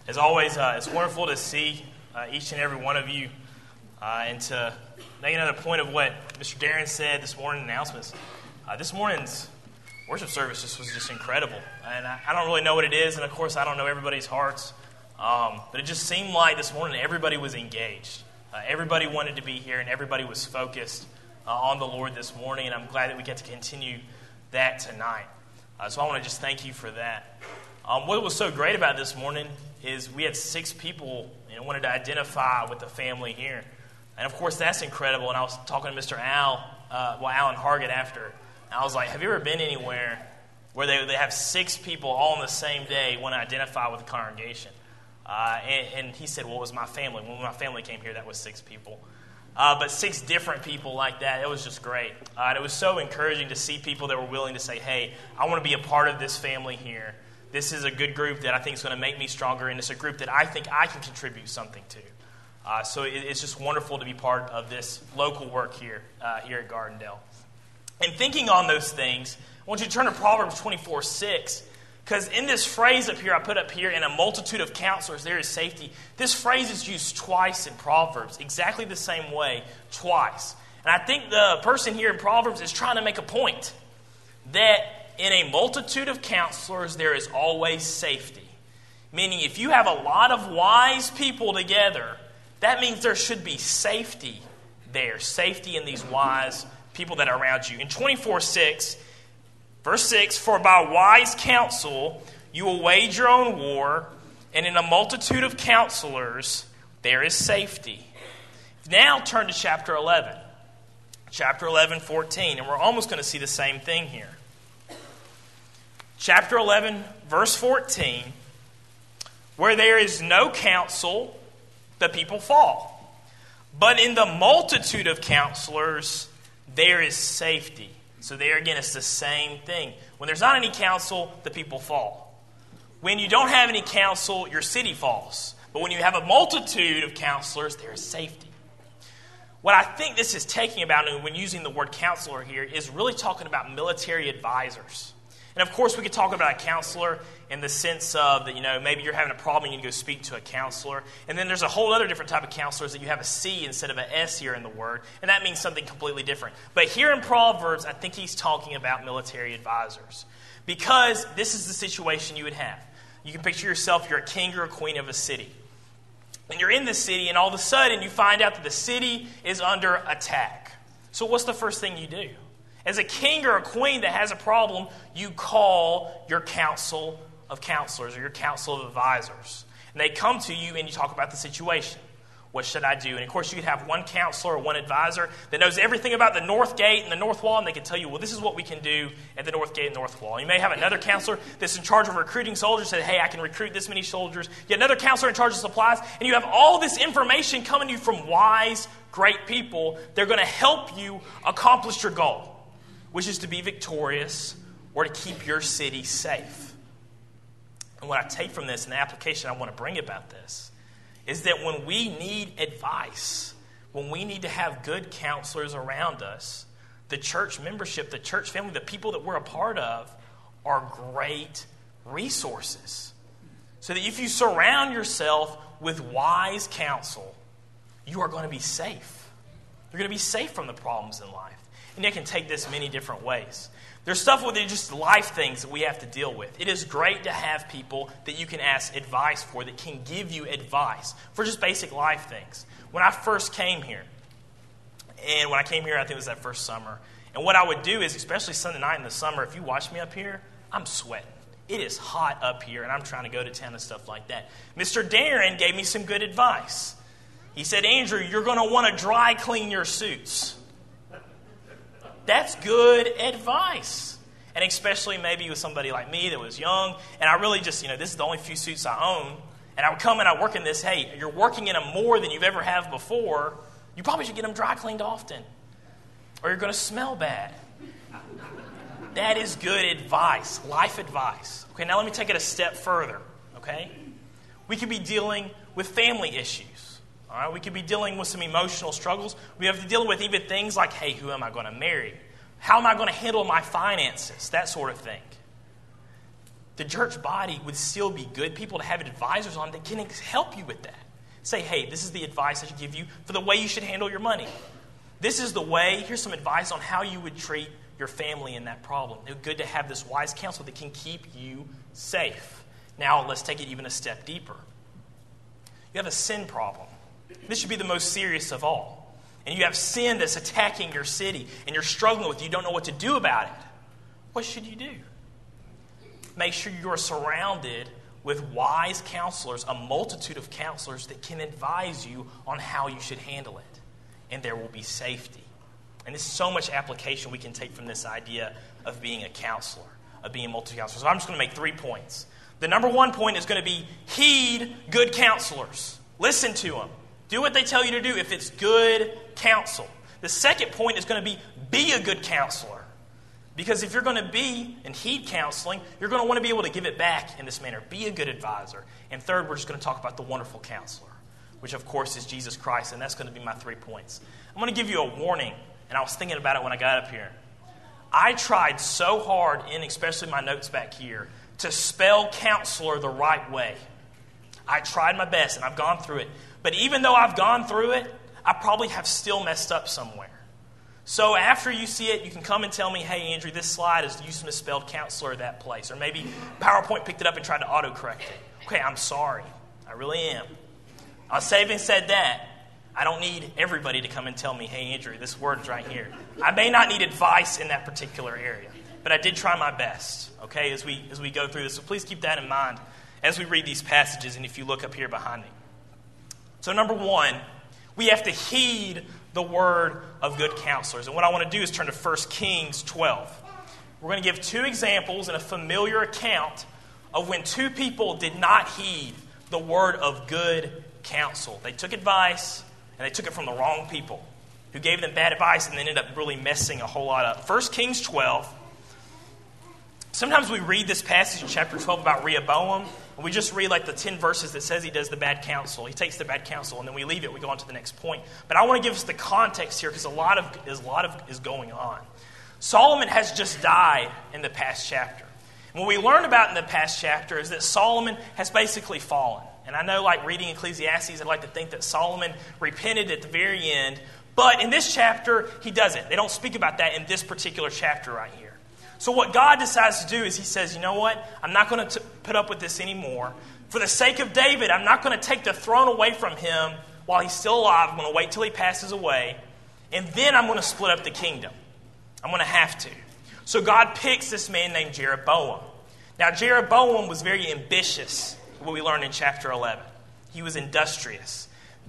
As always, it's wonderful to see each and every one of you and to make another point of what Mr. Darren said this morning in announcements. This morning's worship service was just incredible. And I don't really know what it is, and of course I don't know everybody's hearts, but it just seemed like this morning everybody was engaged. Everybody wanted to be here, and everybody was focused on the Lord this morning, and I'm glad that we get to continue that tonight. So I want to just thank you for that. What was so great about this morning is we had 6 people and wanted to identify with the family here. And of course, that's incredible. And I was talking to Mr. Alan Hargett after. And I was like, have you ever been anywhere where they have 6 people all on the same day want to identify with the congregation? And he said, well, it was my family. When my family came here, that was 6 people. But 6 different people like that, it was just great. And it was so encouraging to see people that were willing to say, hey, I want to be a part of this family here. This is a good group that I think is going to make me stronger, and it's a group that I think I can contribute something to. So it's just wonderful to be part of this local work here at Gardendale. And thinking on those things, I want you to turn to Proverbs 24:6, because in this phrase up here, I put up here, in a multitude of counselors there is safety. This phrase is used twice in Proverbs, exactly the same way, twice. And I think the person here in Proverbs is trying to make a point that in a multitude of counselors, there is always safety. Meaning, if you have a lot of wise people together, that means there should be safety there. Safety in these wise people that are around you. In 24:6, verse 6, for by wise counsel you will wage your own war, and in a multitude of counselors there is safety. Now turn to chapter 11. Chapter 11:14, and we're almost going to see the same thing here. Chapter 11, verse 14, where there is no counsel, the people fall. But in the multitude of counselors, there is safety. So there again, it's the same thing. When there's not any counsel, the people fall. When you don't have any counsel, your city falls. But when you have a multitude of counselors, there is safety. What I think this is taking about, and when using the word counselor here, is really talking about military advisors. And of course, we could talk about a counselor in the sense of that, maybe you're having a problem and you can go speak to a counselor. And then there's a whole other different type of counselors that you have a C instead of an S here in the word. And that means something completely different. But here in Proverbs, I think he's talking about military advisors. Because this is the situation you would have. You can picture yourself, you're a king or a queen of a city. And you're in the city, and all of a sudden you find out that the city is under attack. So what's the first thing you do? As a king or a queen that has a problem, you call your council of counselors or your council of advisors. And they come to you and you talk about the situation. What should I do? And of course, you could have one counselor or one advisor that knows everything about the north gate and the north wall, and they can tell you, well, this is what we can do at the north gate and north wall. You may have another counselor that's in charge of recruiting soldiers, say, hey, I can recruit this many soldiers. You have another counselor in charge of supplies, and you have all this information coming to you from wise, great people. They're going to help you accomplish your goal, which is to be victorious or to keep your city safe. And what I take from this and the application I want to bring about this is that when we need advice, when we need to have good counselors around us, the church membership, the church family, the people that we're a part of are great resources. So that if you surround yourself with wise counsel, you are going to be safe. You're going to be safe from the problems in life. And it can take this many different ways. There's stuff with just life things that we have to deal with. It is great to have people that you can ask advice for, that can give you advice for just basic life things. When I first came here, and when I came here, I think it was that first summer, and what I would do is, especially Sunday night in the summer, if you watch me up here, I'm sweating. It is hot up here, and I'm trying to go to town and stuff like that. Mr. Darren gave me some good advice. He said, Andrew, you're going to want to dry clean your suits. That's good advice. And especially maybe with somebody like me that was young, and I really just, this is the only few suits I own, and I would come and I work in this, hey, you're working in them more than you've ever have before, you probably should get them dry cleaned often, or you're going to smell bad. That is good advice, life advice. Okay, now let me take it a step further, okay? We could be dealing with family issues. All right, we could be dealing with some emotional struggles. We have to deal with even things like, hey, who am I going to marry? How am I going to handle my finances? That sort of thing. the church body would still be good people to have advisors on that can help you with that. Say, hey, this is the advice I should give you for the way you should handle your money. This is the way, here's some advice on how you would treat your family in that problem. It's good to have this wise counsel that can keep you safe. Now, let's take it even a step deeper. You have a sin problem. This should be the most serious of all. And you have sin that's attacking your city, and you're struggling with it. You don't know what to do about it. What should you do? Make sure you're surrounded with wise counselors, a multitude of counselors that can advise you on how you should handle it. And there will be safety. And there's so much application we can take from this idea of being a counselor, of being a multi-counselor. So I'm just going to make 3 points. The number 1 point is going to be heed good counselors. Listen to them. Do what they tell you to do if it's good counsel. The second point is going to be a good counselor. Because if you're going to be and heed counseling, you're going to want to be able to give it back in this manner. Be a good advisor. And third, we're just going to talk about the wonderful counselor, which of course is Jesus Christ, and that's going to be my 3 points. I'm going to give you a warning, and I was thinking about it when I got up here. I tried so hard, in especially my notes back here, to spell counselor the right way. I tried my best, and I've gone through it. But even though I've gone through it, I probably have still messed up somewhere. So after you see it, you can come and tell me, hey, Andrew, this slide is you misspelled counselor at that place. Or maybe PowerPoint picked it up and tried to autocorrect it. Okay, I'm sorry. I really am. Having said that, I don't need everybody to come and tell me, hey, Andrew, this word is right here. I may not need advice in that particular area, but I did try my best, okay, as we go through this. So please keep that in mind as we read these passages and if you look up here behind me. So number 1, we have to heed the word of good counselors. And what I want to do is turn to 1 Kings 12. We're going to give 2 examples in a familiar account of when 2 people did not heed the word of good counsel. They took advice, and they took it from the wrong people who gave them bad advice and ended up really messing a whole lot up. 1 Kings 12. Sometimes we read this passage in chapter 12 about Rehoboam, and we just read like the 10 verses that says he does the bad counsel. He takes the bad counsel, and then we leave it. We go on to the next point. But I want to give us the context here because a lot is going on. Solomon has just died in the past chapter. And what we learn about in the past chapter is that Solomon has basically fallen. And I know, like reading Ecclesiastes, I'd like to think that Solomon repented at the very end. But in this chapter, he doesn't. They don't speak about that in this particular chapter right here. So what God decides to do is he says, you know what? I'm not going to put up with this anymore. For the sake of David, I'm not going to take the throne away from him while he's still alive. I'm going to wait till he passes away. And then I'm going to split up the kingdom. I'm going to have to. So God picks this man named Jeroboam. Now, Jeroboam was very ambitious, what we learned in chapter 11. He was industrious.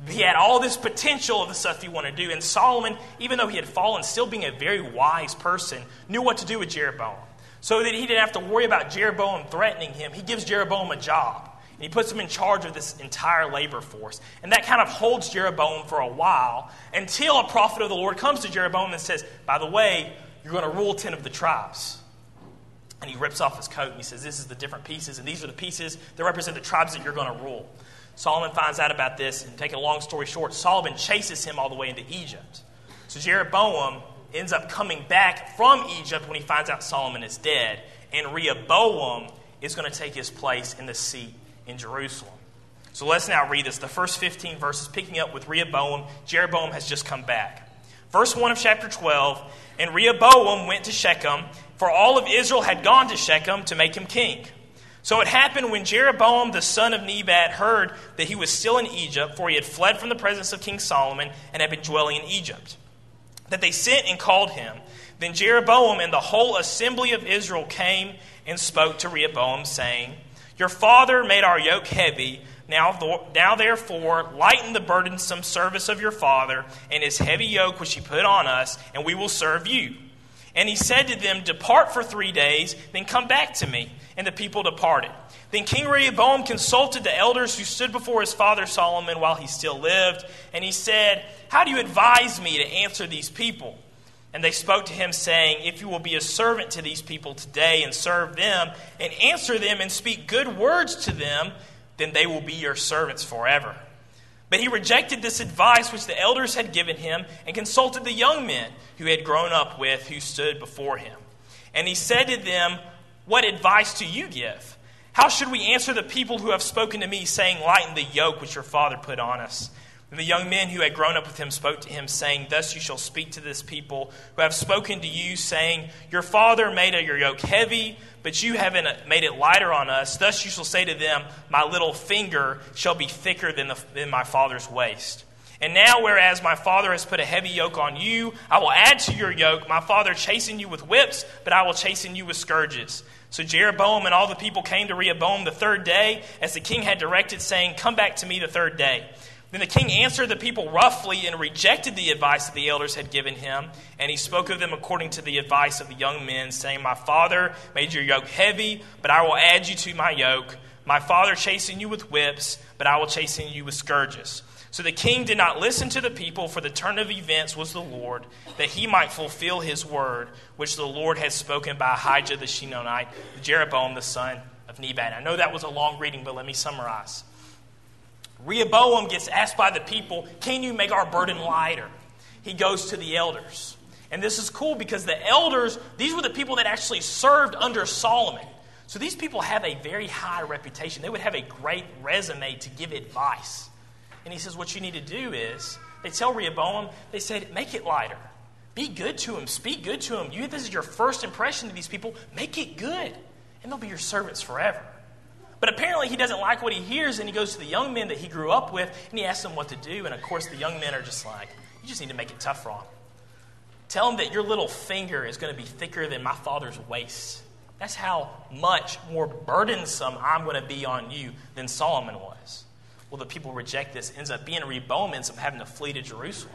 He had all this potential of the stuff he wanted to do. And Solomon, even though he had fallen, still being a very wise person, knew what to do with Jeroboam. So that he didn't have to worry about Jeroboam threatening him. He gives Jeroboam a job. And he puts him in charge of this entire labor force. And that kind of holds Jeroboam for a while until a prophet of the Lord comes to Jeroboam and says, by the way, you're going to rule 10 of the tribes. And he rips off his coat and he says, this is the different pieces, and these are the pieces that represent the tribes that you're going to rule. Solomon finds out about this, and taking a long story short, Solomon chases him all the way into Egypt. So Jeroboam ends up coming back from Egypt when he finds out Solomon is dead, and Rehoboam is going to take his place in the seat in Jerusalem. So let's now read this. The first 15 verses, picking up with Rehoboam. Jeroboam has just come back. Verse 1 of chapter 12, and Rehoboam went to Shechem, for all of Israel had gone to Shechem to make him king. So it happened when Jeroboam the son of Nebat heard that he was still in Egypt, for he had fled from the presence of King Solomon and had been dwelling in Egypt, that they sent and called him. Then Jeroboam and the whole assembly of Israel came and spoke to Rehoboam, saying, your father made our yoke heavy. Now therefore, lighten the burdensome service of your father and his heavy yoke which he put on us, and we will serve you. And he said to them, depart for 3 days, then come back to me. And the people departed. Then King Rehoboam consulted the elders who stood before his father Solomon while he still lived. And he said, how do you advise me to answer these people? And they spoke to him, saying, if you will be a servant to these people today and serve them and answer them and speak good words to them, then they will be your servants forever. But he rejected this advice which the elders had given him and consulted the young men who he had grown up with who stood before him. And he said to them, what advice do you give? How should we answer the people who have spoken to me, saying, lighten the yoke which your father put on us? And the young men who had grown up with him spoke to him, saying, thus you shall speak to this people who have spoken to you, saying, your father made your yoke heavy, but you haven't made it lighter on us. Thus you shall say to them, my little finger shall be thicker than my father's waist. And now, whereas my father has put a heavy yoke on you, I will add to your yoke. My father chastened you with whips, but I will chasten you with scourges. So Jeroboam and all the people came to Rehoboam the third day, as the king had directed, saying, come back to me the third day. Then the king answered the people roughly and rejected the advice that the elders had given him. And he spoke of them according to the advice of the young men, saying, my father made your yoke heavy, but I will add you to my yoke. My father chastened you with whips, but I will chasten you with scourges. So the king did not listen to the people, for the turn of events was the Lord, that he might fulfill his word, which the Lord had spoken by Ahijah the Shilonite, Jeroboam the son of Nebat. I know that was a long reading, but let me summarize. Rehoboam gets asked by the people, can you make our burden lighter? He goes to the elders. And this is cool because the elders, these were the people that actually served under Solomon. So these people have a very high reputation. They would have a great resume to give advice. And he says, what you need to do is, they tell Rehoboam, they said, make it lighter. Be good to him. Speak good to him. This is your first impression to these people. Make it good. And they'll be your servants forever. But apparently he doesn't like what he hears, and he goes to the young men that he grew up with, and he asks them what to do. And of course the young men are just like, you just need to make it tough for him. Tell him that your little finger is going to be thicker than my father's waist. That's how much more burdensome I'm going to be on you than Solomon was. Well, the people reject this. Ends up being Rehoboam ends up having to flee to Jerusalem.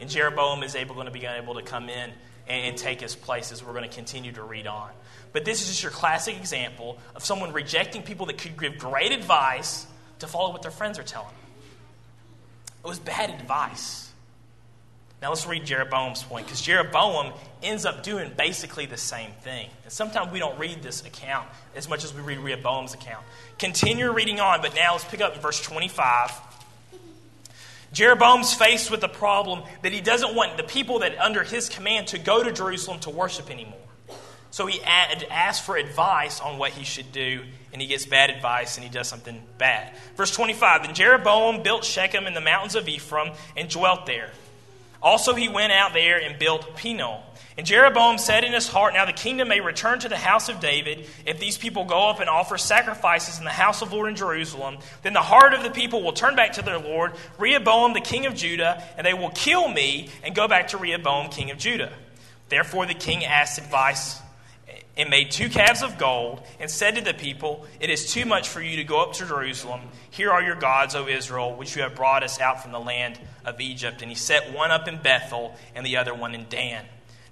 And Jeroboam is able to come in and take his place, as we're going to continue to read on. But this is just your classic example of someone rejecting people that could give great advice to follow what their friends are telling them. It was bad advice. Now let's read Jeroboam's point, because Jeroboam ends up doing basically the same thing. And sometimes we don't read this account as much as we read Rehoboam's account. Continue reading on, but now let's pick up in verse 25. Jeroboam's faced with the problem that he doesn't want the people that under his command to go to Jerusalem to worship anymore. So he asks for advice on what he should do, and he gets bad advice, and he does something bad. Verse 25, then Jeroboam built Shechem in the mountains of Ephraim and dwelt there. Also he went out there and built Peniel. And Jeroboam said in his heart, now the kingdom may return to the house of David if these people go up and offer sacrifices in the house of Lord in Jerusalem. Then the heart of the people will turn back to their Lord, Rehoboam the king of Judah, and they will kill me and go back to Rehoboam king of Judah. Therefore the king asked advice and made 2 calves of gold, and said to the people, it is too much for you to go up to Jerusalem. Here are your gods, O Israel, which you have brought us out from the land of Egypt. And he set one up in Bethel and the other one in Dan.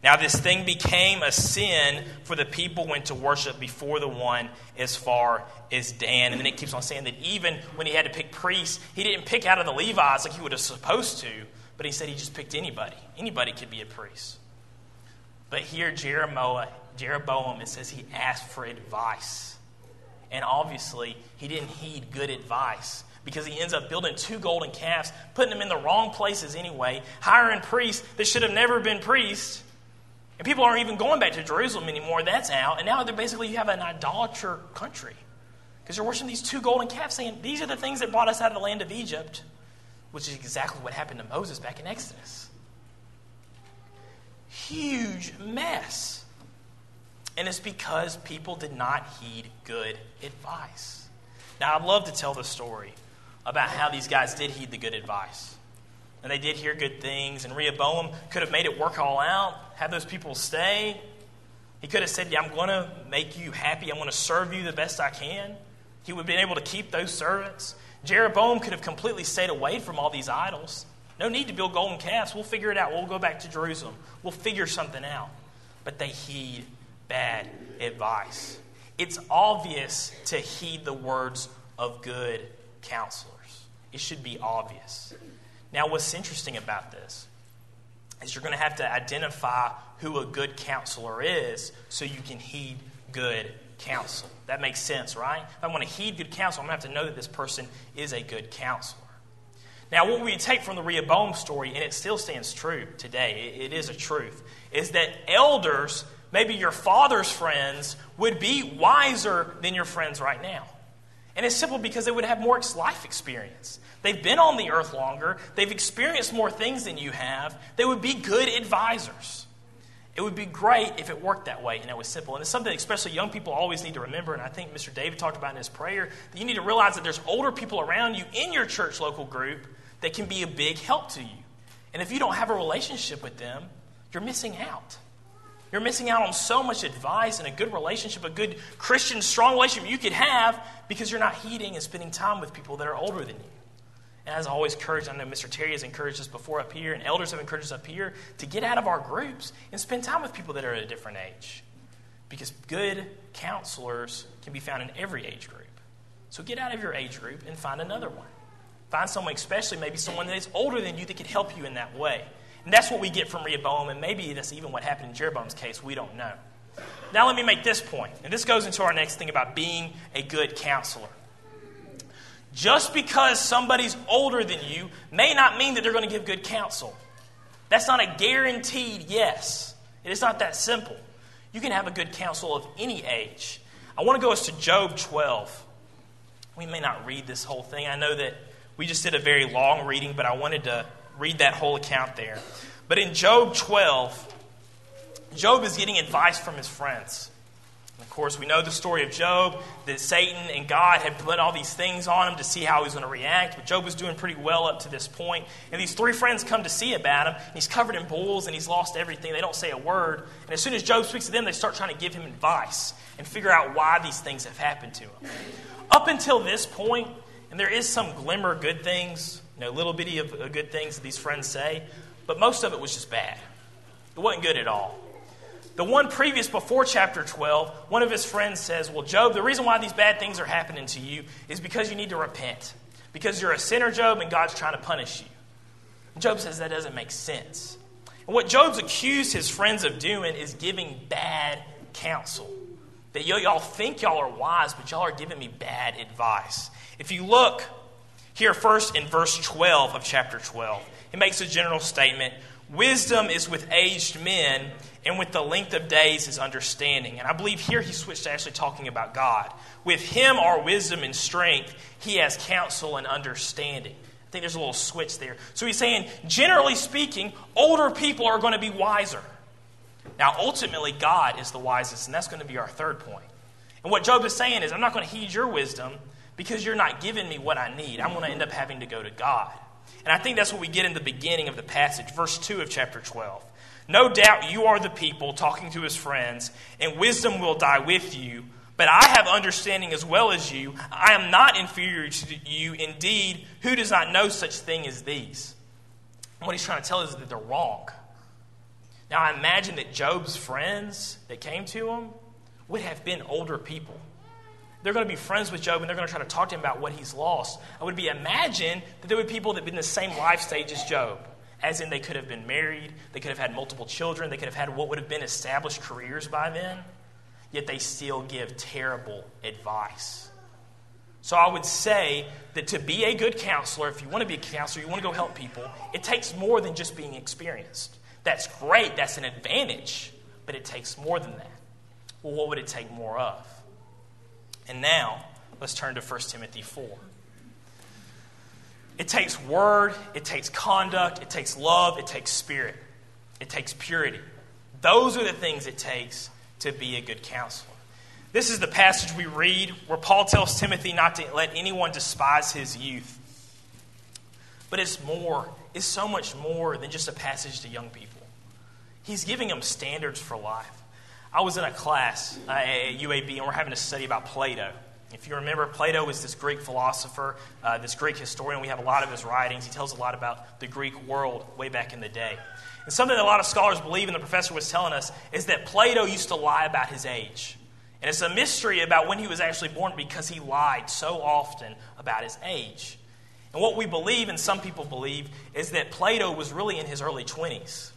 Now this thing became a sin, for the people went to worship before the one as far as Dan. And then it keeps on saying that even when he had to pick priests, he didn't pick out of the Levites like he would have supposed to, but he said he just picked anybody. Anybody could be a priest. But here Jeroboam, it says he asked for advice. And obviously, he didn't heed good advice, because he ends up building 2 golden calves, putting them in the wrong places anyway, hiring priests that should have never been priests. And people aren't even going back to Jerusalem anymore. That's out. And now you have an idolater country, because you're worshiping these 2 golden calves, saying, these are the things that brought us out of the land of Egypt, which is exactly what happened to Moses back in Exodus. Huge mess. And it's because people did not heed good advice. Now, I'd love to tell the story about how these guys did heed the good advice. And they did hear good things. And Rehoboam could have made it work all out, have those people stay. He could have said, yeah, I'm going to make you happy. I'm going to serve you the best I can. He would have been able to keep those servants. Jeroboam could have completely stayed away from all these idols. No need to build golden calves. We'll figure it out. We'll go back to Jerusalem. We'll figure something out. But they heed bad advice. It's obvious to heed the words of good counselors. It should be obvious. Now, what's interesting about this is you're going to have to identify who a good counselor is so you can heed good counsel. That makes sense, right? If I want to heed good counsel, I'm going to have to know that this person is a good counselor. Now, what we take from the Rehoboam story, and it still stands true today, it is a truth, is that elders maybe your father's friends would be wiser than your friends right now. And it's simple because they would have more life experience. They've been on the earth longer. They've experienced more things than you have. They would be good advisors. It would be great if it worked that way and it was simple. And it's something especially young people always need to remember, and I think Mr. David talked about in his prayer, that you need to realize that there's older people around you in your church local group that can be a big help to you. And if you don't have a relationship with them, you're missing out. You're missing out on so much advice and a good relationship, a good Christian, strong relationship you could have because you're not heeding and spending time with people that are older than you. And as I always encourage, I know Mr. Terry has encouraged us before up here, and elders have encouraged us up here, to get out of our groups and spend time with people that are at a different age. Because good counselors can be found in every age group. So get out of your age group and find another one. Find someone, especially maybe someone that is older than you, that can help you in that way. And that's what we get from Rehoboam, and maybe that's even what happened in Jeroboam's case. We don't know. Now let me make this point, and this goes into our next thing about being a good counselor. Just because somebody's older than you may not mean that they're going to give good counsel. That's not a guaranteed yes. It is not that simple. You can have a good counsel of any age. I want to go us to Job 12. We may not read this whole thing. I know that we just did a very long reading, but I wanted to read that whole account there. But in Job 12, Job is getting advice from his friends. And of course, we know the story of Job, that Satan and God had put all these things on him to see how he was going to react. But Job was doing pretty well up to this point. And these three friends come to see about him. And he's covered in bulls and he's lost everything. They don't say a word. And as soon as Job speaks to them, they start trying to give him advice and figure out why these things have happened to him. Up until this point, and there is some glimmer of good things, little bitty of good things that these friends say, but most of it was just bad. It wasn't good at all. The one previous, before chapter 12, one of his friends says, well, Job, the reason why these bad things are happening to you is because you need to repent. Because you're a sinner, Job, and God's trying to punish you. And Job says that doesn't make sense. And what Job's accused his friends of doing is giving bad counsel. That y'all think y'all are wise, but y'all are giving me bad advice. If you look here first in verse 12 of chapter 12, it makes a general statement. Wisdom is with aged men, and with the length of days is understanding. And I believe here he switched to actually talking about God. With him are wisdom and strength. He has counsel and understanding. I think there's a little switch there. So he's saying, generally speaking, older people are going to be wiser. Now, ultimately, God is the wisest, and that's going to be our third point. And what Job is saying is, I'm not going to heed your wisdom because you're not giving me what I need. I'm going to end up having to go to God. And I think that's what we get in the beginning of the passage, verse 2 of chapter 12. No doubt you are the people talking to his friends, and wisdom will die with you. But I have understanding as well as you. I am not inferior to you. Indeed, who does not know such thing as these? And what he's trying to tell us is that they're wrong. Now, I imagine that Job's friends that came to him would have been older people. They're going to be friends with Job, and they're going to try to talk to him about what he's lost. I would imagine that there would be people that have been in the same life stage as Job, as in they could have been married, they could have had multiple children, they could have had what would have been established careers by then, yet they still give terrible advice. So I would say that to be a good counselor, if you want to be a counselor, you want to go help people, it takes more than just being experienced. That's great, that's an advantage, but it takes more than that. Well, what would it take more of? And now, let's turn to 1 Timothy 4. It takes word, it takes conduct, it takes love, it takes spirit. It takes purity. Those are the things it takes to be a good counselor. This is the passage we read where Paul tells Timothy not to let anyone despise his youth. But it's more. It's so much more than just a passage to young people. He's giving them standards for life. I was in a class at UAB, and we're having a study about Plato. If you remember, Plato was this Greek philosopher, this Greek historian. We have a lot of his writings. He tells a lot about the Greek world way back in the day. And something that a lot of scholars believe, and the professor was telling us, is that Plato used to lie about his age. And it's a mystery about when he was actually born because he lied so often about his age. And what we believe, and some people believe, is that Plato was really in his early 20s.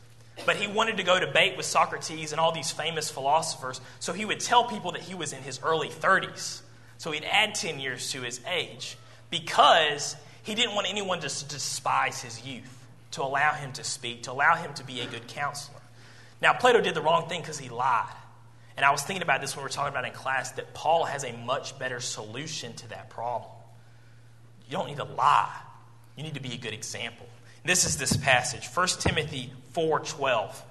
But he wanted to go debate with Socrates and all these famous philosophers, so he would tell people that he was in his early 30s. So he'd add 10 years to his age because he didn't want anyone to despise his youth, to allow him to speak, to allow him to be a good counselor. Now, Plato did the wrong thing because he lied. And I was thinking about this when we were talking about in class, that Paul has a much better solution to that problem. You don't need to lie. You need to be a good example. This is this passage, 1 Timothy 4:12.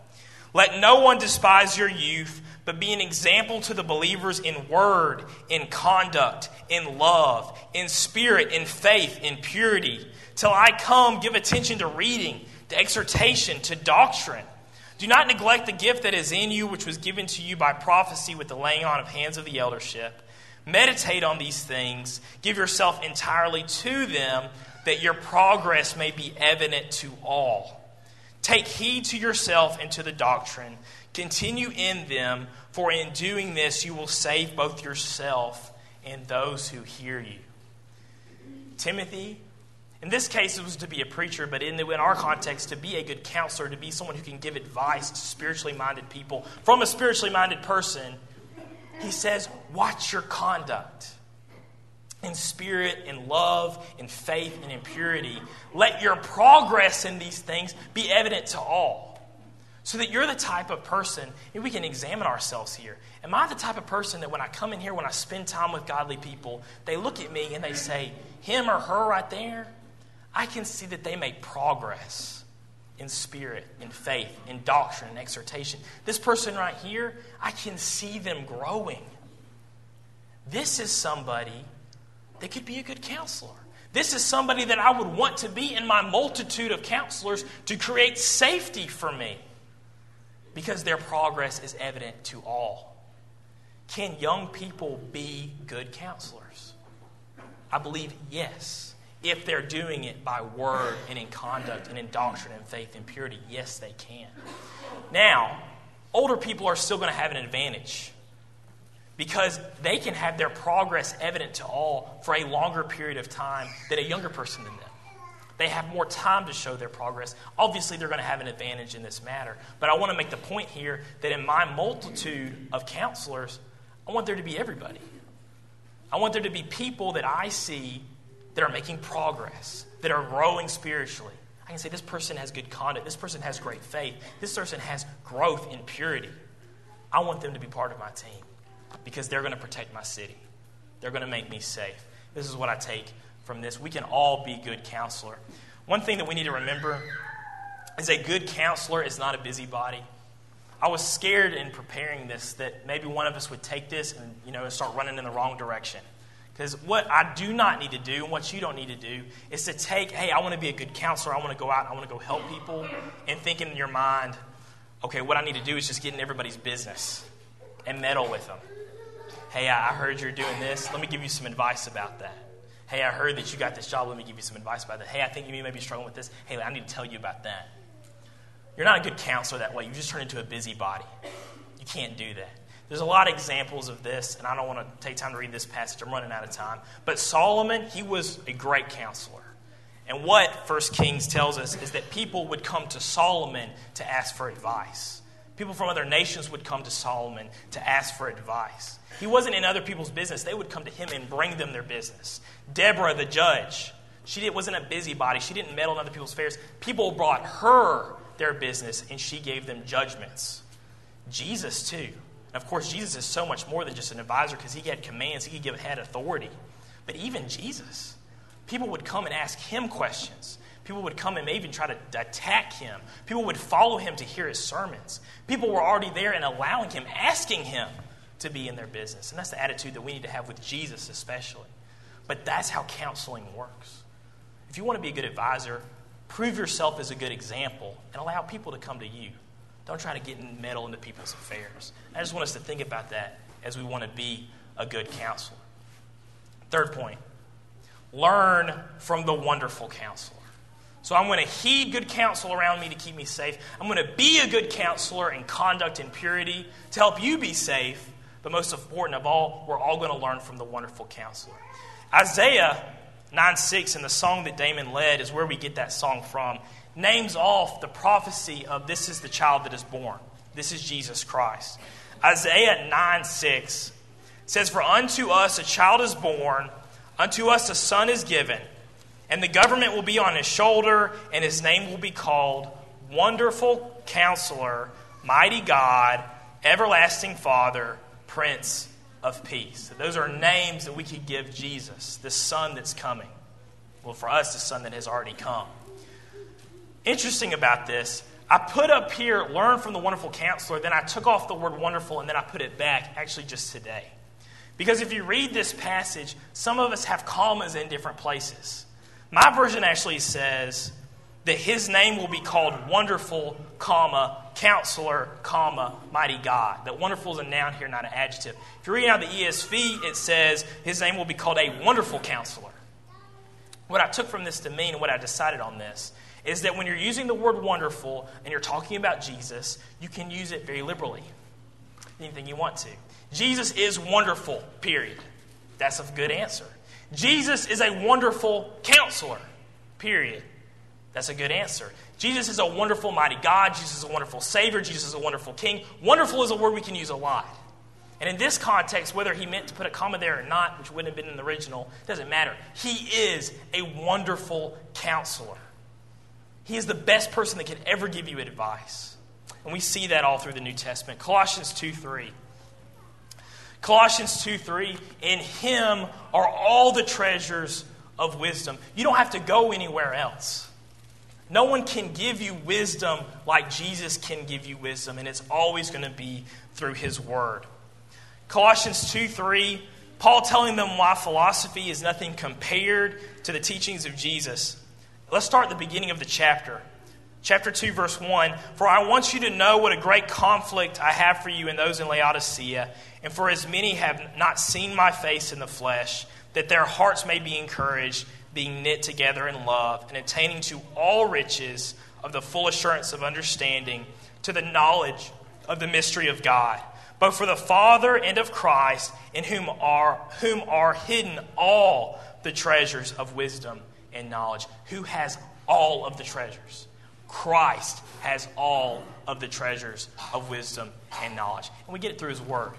Let no one despise your youth, but be an example to the believers in word, in conduct, in love, in spirit, in faith, in purity. Till I come, give attention to reading, to exhortation, to doctrine. Do not neglect the gift that is in you, which was given to you by prophecy with the laying on of hands of the eldership. Meditate on these things. Give yourself entirely to them, that your progress may be evident to all. Take heed to yourself and to the doctrine. Continue in them, for in doing this you will save both yourself and those who hear you. Timothy, in this case it was to be a preacher, but in our context, to be a good counselor, to be someone who can give advice to spiritually minded people from a spiritually minded person, he says, watch your conduct. In spirit, in love, in faith, and in purity. Let your progress in these things be evident to all. So that you're the type of person, and we can examine ourselves here. Am I the type of person that when I come in here, when I spend time with godly people, they look at me and they say, him or her right there, I can see that they make progress in spirit, in faith, in doctrine, in exhortation. This person right here, I can see them growing. This is somebody that could be a good counselor. This is somebody that I would want to be in my multitude of counselors to create safety for me because their progress is evident to all. Can young people be good counselors? I believe yes. If they're doing it by word and in conduct and in doctrine and faith and purity, yes, they can. Now, older people are still going to have an advantage, because they can have their progress evident to all for a longer period of time than a younger person than them. They have more time to show their progress. Obviously, they're going to have an advantage in this matter. But I want to make the point here that in my multitude of counselors, I want there to be everybody. I want there to be people that I see that are making progress, that are growing spiritually. I can say this person has good conduct. This person has great faith. This person has growth in purity. I want them to be part of my team, because they're going to protect my city. They're going to make me safe. This is what I take from this. We can all be good counselor. One thing that we need to remember is a good counselor is not a busybody. I was scared in preparing this that maybe one of us would take this and start running in the wrong direction. Because what I do not need to do, and what you don't need to do, is to take, hey, I want to be a good counselor. I want to go out, I want to go help people, and think in your mind, okay, what I need to do is just get in everybody's business and meddle with them. Hey, I heard you're doing this. Let me give you some advice about that. Hey, I heard that you got this job. Let me give you some advice about that. Hey, I think you may be struggling with this. Hey, I need to tell you about that. You're not a good counselor that way. You just turn into a busybody. You can't do that. There's a lot of examples of this, and I don't want to take time to read this passage. I'm running out of time. But Solomon, he was a great counselor. And what 1 Kings tells us is that people would come to Solomon to ask for advice. People from other nations would come to Solomon to ask for advice. He wasn't in other people's business. They would come to him and bring them their business. Deborah, the judge, she wasn't a busybody. She didn't meddle in other people's affairs. People brought her their business, and she gave them judgments. Jesus, too. And of course, Jesus is so much more than just an advisor, because he had commands. He had authority. But even Jesus, people would come and ask him questions. People would come and maybe even try to attack him. People would follow him to hear his sermons. People were already there and allowing him, asking him to be in their business. And that's the attitude that we need to have with Jesus especially. But that's how counseling works. If you want to be a good advisor, prove yourself as a good example and allow people to come to you. Don't try to get in meddle into people's affairs. I just want us to think about that as we want to be a good counselor. Third point, learn from the wonderful counselor. So I'm going to heed good counsel around me to keep me safe. I'm going to be a good counselor in conduct and purity to help you be safe. But most important of all, we're all going to learn from the wonderful counselor. Isaiah 9:6 in the song that Damon led is where we get that song from. Names off the prophecy of this is the child that is born. This is Jesus Christ. Isaiah 9:6 says, "For unto us a child is born, unto us a son is given, and the government will be on his shoulder, and his name will be called Wonderful Counselor, Mighty God, Everlasting Father, Prince of Peace. So those are names that we could give Jesus, the Son that's coming. Well, for us, the Son that has already come. Interesting about this, I put up here, learn from the wonderful counselor, then I took off the word wonderful, and then I put it back, actually just today. Because if you read this passage, some of us have commas in different places. My version actually says that his name will be called Wonderful, comma, Counselor, comma, Mighty God. That wonderful is a noun here, not an adjective. If you're reading out the ESV, it says his name will be called a Wonderful Counselor. What I took from this to mean, and what I decided on this, is that when you're using the word wonderful and you're talking about Jesus, you can use it very liberally. Anything you want to. Jesus is wonderful, period. That's a good answer. Jesus is a wonderful counselor, period. That's a good answer. Jesus is a wonderful, mighty God. Jesus is a wonderful Savior. Jesus is a wonderful King. Wonderful is a word we can use a lot. And in this context, whether he meant to put a comma there or not, which wouldn't have been in the original, doesn't matter. He is a wonderful counselor. He is the best person that could ever give you advice. And we see that all through the New Testament. Colossians 2:3. Colossians 2:3, in him are all the treasures of wisdom. You don't have to go anywhere else. No one can give you wisdom like Jesus can give you wisdom, and it's always going to be through his word. Colossians 2:3, Paul telling them why philosophy is nothing compared to the teachings of Jesus. Let's start at the beginning of the chapter. Chapter 2, verse 1. For I want you to know what a great conflict I have for you and those in Laodicea, and for as many have not seen my face in the flesh, that their hearts may be encouraged, being knit together in love, and attaining to all riches of the full assurance of understanding, to the knowledge of the mystery of God, both for the Father and of Christ, in whom are hidden all the treasures of wisdom and knowledge. Who has all of the treasures? Christ has all of the treasures of wisdom and knowledge. And we get it through his word.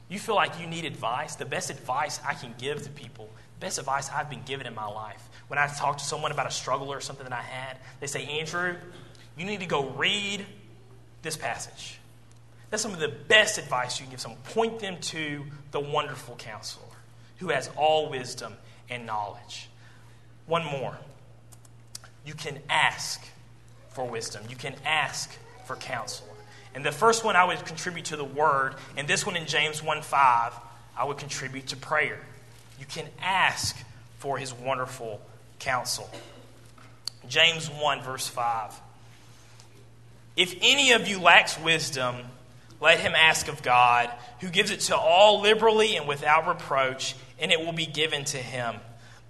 You feel like you need advice? The best advice I can give to people, the best advice I've been given in my life. When I talk to someone about a struggle or something that I had, they say, Andrew, you need to go read this passage. That's some of the best advice you can give someone. Point them to the wonderful counselor who has all wisdom and knowledge. One more. You can ask for wisdom. You can ask for counsel. And the first one I would contribute to the word, and this one in James 1:5, I would contribute to prayer. You can ask for his wonderful counsel. James 1, verse 5. If any of you lacks wisdom, let him ask of God, who gives it to all liberally and without reproach, and it will be given to him.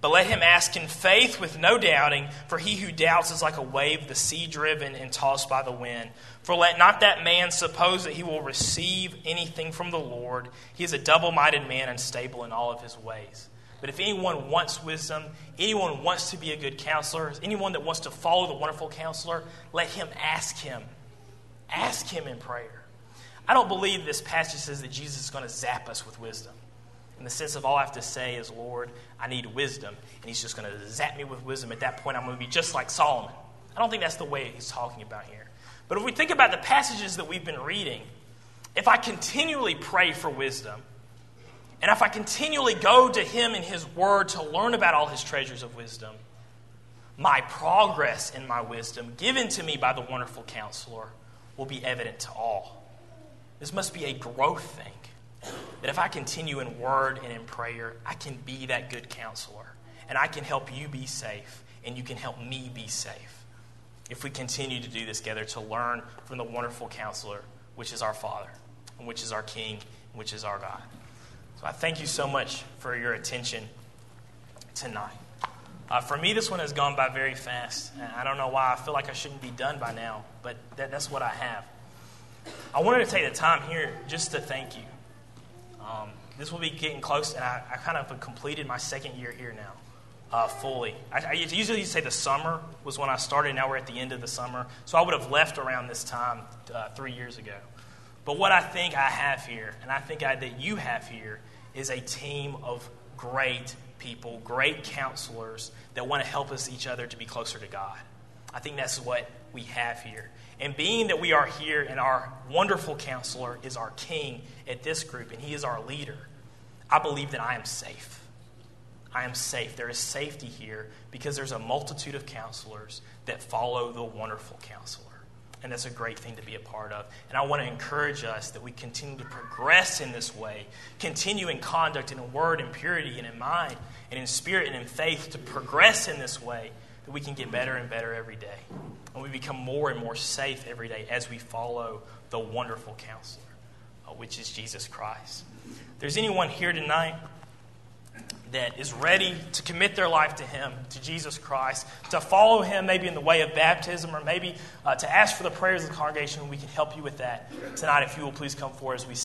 But let him ask in faith with no doubting, for he who doubts is like a wave, the sea driven and tossed by the wind. For let not that man suppose that he will receive anything from the Lord. He is a double-minded man, unstable in all of his ways. But if anyone wants wisdom, anyone wants to be a good counselor, anyone that wants to follow the wonderful counselor, let him ask him. Ask him in prayer. I don't believe this passage says that Jesus is going to zap us with wisdom. In the sense of all I have to say is, Lord, I need wisdom. And he's just going to zap me with wisdom. At that point, I'm going to be just like Solomon. I don't think that's the way he's talking about here. But if we think about the passages that we've been reading, if I continually pray for wisdom, and if I continually go to him in his word to learn about all his treasures of wisdom, my progress in my wisdom, given to me by the wonderful counselor, will be evident to all. This must be a growth thing. That if I continue in word and in prayer, I can be that good counselor. And I can help you be safe, and you can help me be safe. If we continue to do this together, to learn from the wonderful counselor, which is our Father, and which is our King, and which is our God. So I thank you so much for your attention tonight. For me, this one has gone by very fast. I don't know why. I feel like I shouldn't be done by now, but that's what I have. I wanted to take the time here just to thank you. This will be getting close, and I kind of completed my second year here now, fully. I usually say the summer was when I started. Now we're at the end of the summer. So I would have left around this time 3 years ago. But what I think I have here, and I think that you have here, is a team of great people, great counselors that want to help us each other to be closer to God. I think that's what we have here. And being that we are here and our wonderful counselor is our king at this group and he is our leader, I believe that I am safe. I am safe. There is safety here because there's a multitude of counselors that follow the wonderful counselor. And that's a great thing to be a part of. And I want to encourage us that we continue to progress in this way, continue in conduct and in word and purity and in mind and in spirit and in faith to progress in this way, that we can get better and better every day. And we become more and more safe every day as we follow the wonderful counselor, which is Jesus Christ. If there's anyone here tonight that is ready to commit their life to him, to Jesus Christ, to follow him maybe in the way of baptism or maybe to ask for the prayers of the congregation, we can help you with that tonight. If you will please come forward as we